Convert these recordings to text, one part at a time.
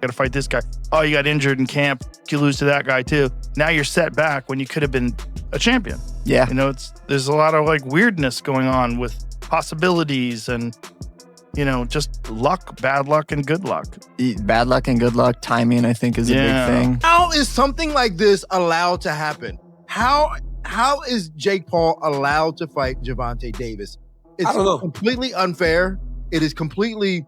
got to fight this guy. Oh, you got injured in camp. You lose to that guy too. Now you're set back when you could have been a champion. Yeah. You know, there's a lot of like weirdness going on with possibilities and, you know, just luck, bad luck, and good luck. Bad luck and good luck. Timing, I think, is a big thing. How is something like this allowed to happen? How is Jake Paul allowed to fight Gervonta Davis? It's completely unfair. It is completely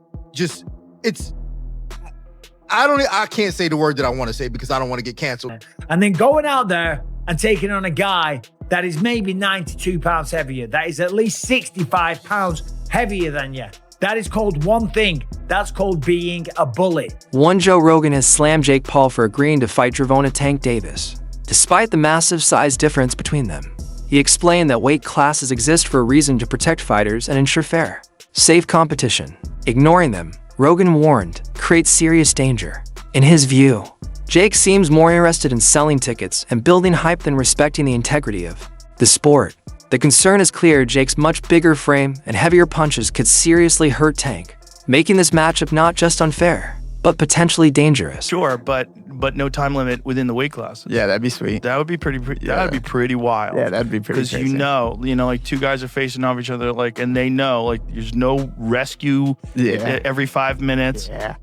I can't say the word that I want to say because I don't want to get canceled. And then going out there and taking on a guy that is maybe 92 pounds heavier, that is at least 65 pounds heavier than you. That is called one thing. That's called being a bully. One Joe Rogan has slammed Jake Paul for agreeing to fight Gervonta "Tank" Davis, despite the massive size difference between them. He explained that weight classes exist for a reason to protect fighters and ensure fair, safe competition. Ignoring them, Rogan warned, creates serious danger. In his view, Jake seems more interested in selling tickets and building hype than respecting the integrity of the sport. The concern is clear. Jake's much bigger frame and heavier punches could seriously hurt Tank, making this matchup not just unfair, but potentially dangerous. Sure, but no time limit within the weight classes. Yeah, that'd be sweet. That would be pretty that'd be pretty wild. Yeah, that'd be pretty crazy. Because you know, like two guys are facing off each other, like, and they know, like, there's no rescue every 5 minutes. Yeah.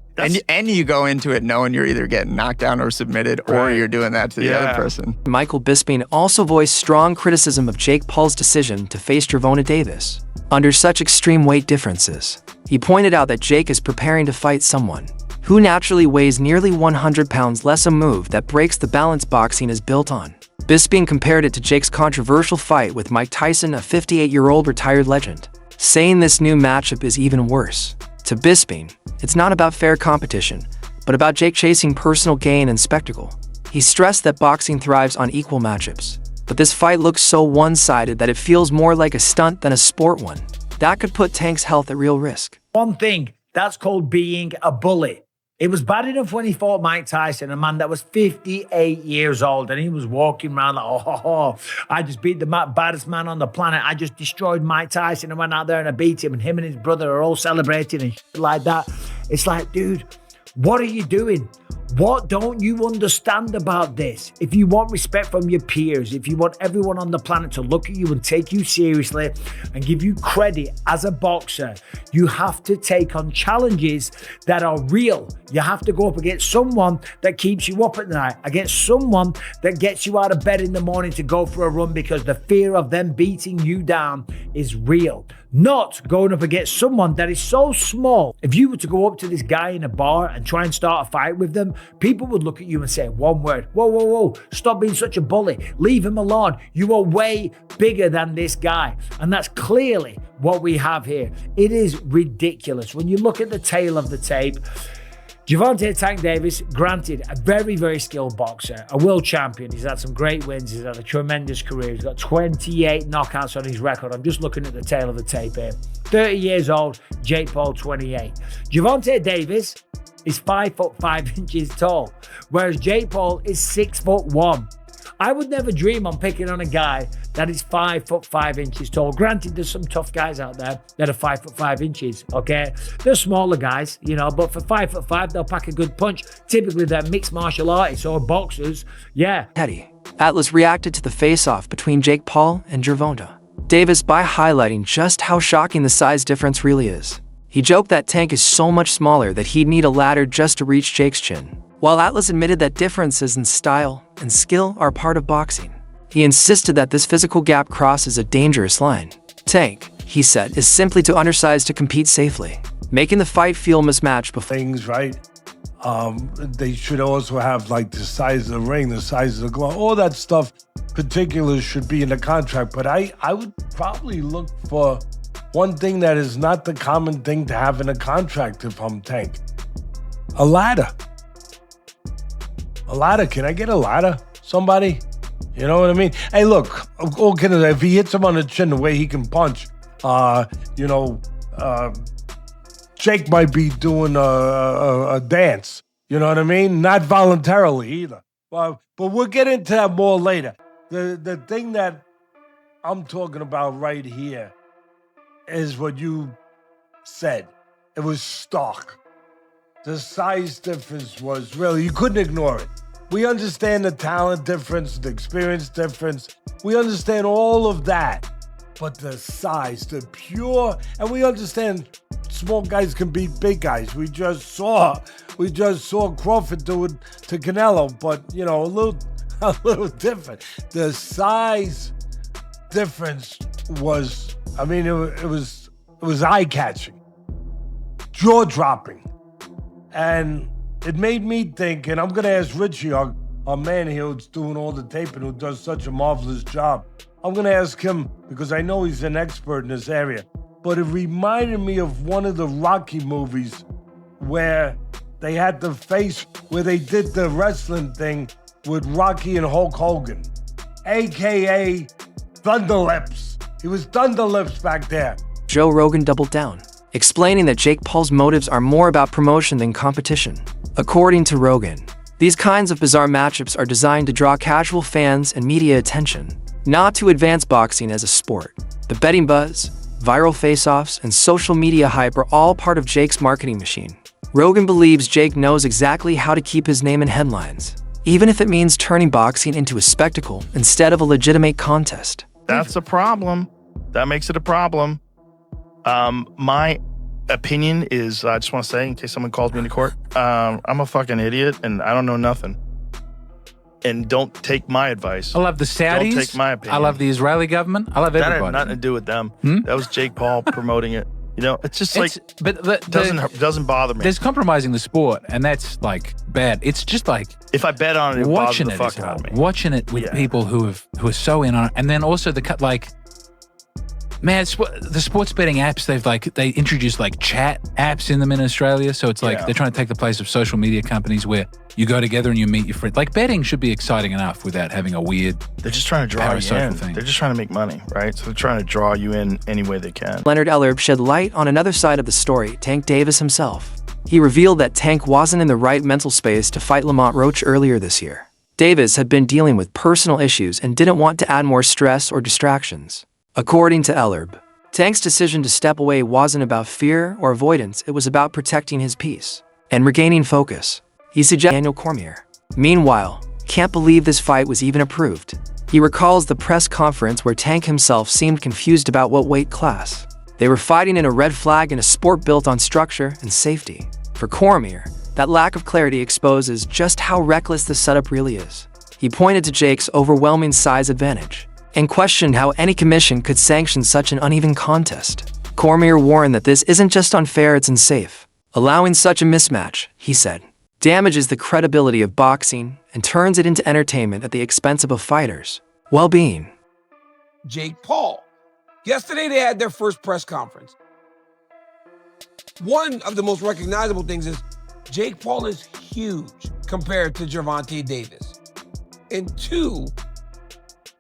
And you go into it knowing you're either getting knocked down or submitted, or you're doing that to the other person. Michael Bisping also voiced strong criticism of Jake Paul's decision to face Gervonta Davis under such extreme weight differences. He pointed out that Jake is preparing to fight someone who naturally weighs nearly 100 pounds less, a move that breaks the balance boxing is built on. Bisping compared it to Jake's controversial fight with Mike Tyson, a 58-year-old retired legend, saying this new matchup is even worse. To Bisping, it's not about fair competition, but about Jake chasing personal gain and spectacle. He stressed that boxing thrives on equal matchups, but this fight looks so one-sided that it feels more like a stunt than a sport one. That could put Tank's health at real risk. One thing, that's called being a bully. It was bad enough when he fought Mike Tyson, a man that was 58 years old, and he was walking around like, I just beat the baddest man on the planet. I just destroyed Mike Tyson and went out there and I beat him, and him and his brother are all celebrating and shit like that. It's like, dude, what are you doing? What don't you understand about this? If you want respect from your peers, if you want everyone on the planet to look at you and take you seriously and give you credit as a boxer, you have to take on challenges that are real. You have to go up against someone that keeps you up at night, against someone that gets you out of bed in the morning to go for a run because the fear of them beating you down is real. Not going up against someone that is so small. If you were to go up to this guy in a bar and try and start a fight with them, people would look at you and say one word: whoa, stop being such a bully. Leave him alone. You are way bigger than this guy. And that's clearly what we have here. It is ridiculous. When you look at the tail of the tape, Gervonta "Tank" Davis, granted, a very, very skilled boxer, a world champion. He's had some great wins. He's had a tremendous career. He's got 28 knockouts on his record. I'm just looking at the tail of the tape here. 30 years old, Jake Paul, 28. Gervonta Davis is 5'5" tall, whereas Jake Paul is 6'1". I would never dream on picking on a guy that is 5'5" tall. Granted, there's some tough guys out there that are 5'5", okay? They're smaller guys, but for 5'5", they'll pack a good punch. Typically, they're mixed martial artists or boxers, Teddy, Atlas reacted to the face-off between Jake Paul and Gervonta Davis by highlighting just how shocking the size difference really is. He joked that Tank is so much smaller that he'd need a ladder just to reach Jake's chin. While Atlas admitted that differences in style and skill are part of boxing, he insisted that this physical gap crosses a dangerous line. Tank, he said, is simply too undersized to compete safely, making the fight feel mismatched before. Things, right? They should also have like the size of the ring, the size of the glove, all that stuff. Particulars should be in the contract, but I would probably look for one thing that is not the common thing to have in a contract if I'm Tank. A ladder. A ladder. Can I get a ladder? Somebody? You know what I mean? Hey, look, if he hits him on the chin the way he can punch, Jake might be doing a dance. You know what I mean? Not voluntarily either. But we'll get into that more later. The thing that I'm talking about right here is what you said. It was stark. the size difference was really, you couldn't ignore it. We understand the talent difference, the experience difference. We understand all of that. But the size, the pure, and we understand small guys can beat big guys. We just saw Crawford do it to Canelo, but you know, a little different. The size difference was, I mean, it was eye-catching, jaw-dropping. And it made me think, and I'm gonna ask Richie, our man here who's doing all the taping, who does such a marvelous job. I'm gonna ask him, because I know he's an expert in this area, but it reminded me of one of the Rocky movies where they had the face, where they did the wrestling thing with Rocky and Hulk Hogan, AKA Thunder Lips. He was Thunder Lips back there. Joe Rogan doubled down, explaining that Jake Paul's motives are more about promotion than competition. According to Rogan, these kinds of bizarre matchups are designed to draw casual fans and media attention, not to advance boxing as a sport. The betting buzz, viral face-offs, and social media hype are all part of Jake's marketing machine. Rogan believes Jake knows exactly how to keep his name in headlines, even if it means turning boxing into a spectacle instead of a legitimate contest. That's a problem. That makes it a problem. My opinion is, I just want to say, in case someone calls me into court, I'm a fucking idiot and I don't know nothing. And don't take my advice. I love the Saudis. Don't take my opinion. I love the Israeli government. I love everybody. That had nothing to do with them. That was Jake Paul promoting it. You know, it's just doesn't bother me. There's compromising the sport, and that's like bad. It's just like if I bet on it, it bothers the fuck out of me. Watching it with people who are so in on it, and then also man, the sports betting apps, they introduced like chat apps in them in Australia. So it's like they're trying to take the place of social media companies where you go together and you meet your friends. Like betting should be exciting enough without having a weird. They're just trying to draw you in. Thing. They're just trying to make money, right? So they're trying to draw you in any way they can. Leonard Ellerb shed light on another side of the story, Tank Davis himself. He revealed that Tank wasn't in the right mental space to fight Lamont Roach earlier this year. Davis had been dealing with personal issues and didn't want to add more stress or distractions. According to Ellerb, Tank's decision to step away wasn't about fear or avoidance, it was about protecting his peace and regaining focus. He suggested Daniel Cormier. Meanwhile, can't believe this fight was even approved. He recalls the press conference where Tank himself seemed confused about what weight class. They were fighting in a red flag in a sport built on structure and safety. For Cormier, that lack of clarity exposes just how reckless the setup really is. He pointed to Jake's overwhelming size advantage and questioned how any commission could sanction such an uneven contest. Cormier warned that this isn't just unfair, it's unsafe. Allowing such a mismatch, he said, damages the credibility of boxing and turns it into entertainment at the expense of a fighter's well-being. Jake Paul. Yesterday they had their first press conference. One of the most recognizable things is Jake Paul is huge compared to Gervonta Davis. And two,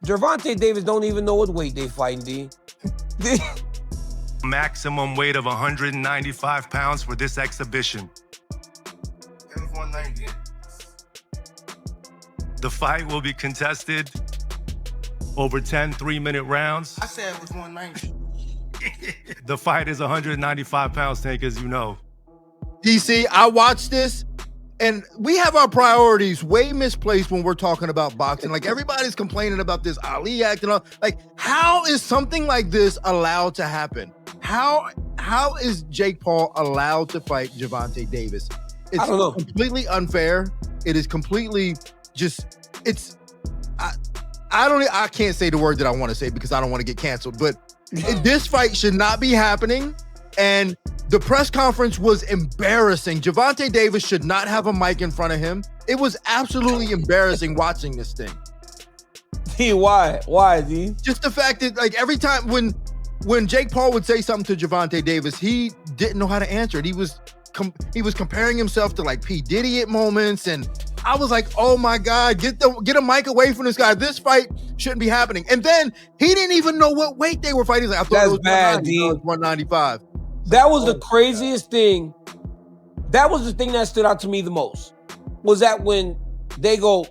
Gervonta Davis don't even know what weight they fighting, D. Maximum weight of 195 pounds for this exhibition. It was 190. The fight will be contested over 10 3-minute rounds. I said it was 190. The fight is 195 pounds, Tank, as you know. DC, I watched this. And we have our priorities way misplaced when we're talking about boxing. Like everybody's complaining about this Ali act and all. Like, how is something like this allowed to happen? How is Jake Paul allowed to fight Gervonta Davis? It's completely unfair. It is completely just. I can't say the word that I want to say because I don't want to get canceled. But this fight should not be happening. And the press conference was embarrassing. Gervonta Davis should not have a mic in front of him. It was absolutely embarrassing watching this thing. D, why? Why, D? Just the fact that, like, every time when Jake Paul would say something to Gervonta Davis, he didn't know how to answer it. He was comparing himself to, like, P. Diddy at moments, and I was like, oh my God, get a mic away from this guy. This fight shouldn't be happening. And then he didn't even know what weight they were fighting. He's like, I thought it was bad, D. 195. That was the craziest thing. That was the thing that stood out to me the most. Was that when they go,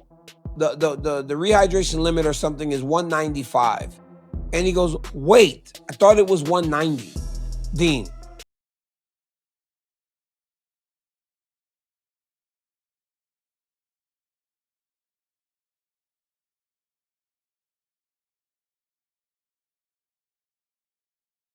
the rehydration limit or something is 195. And he goes, wait, I thought it was 190. Dean,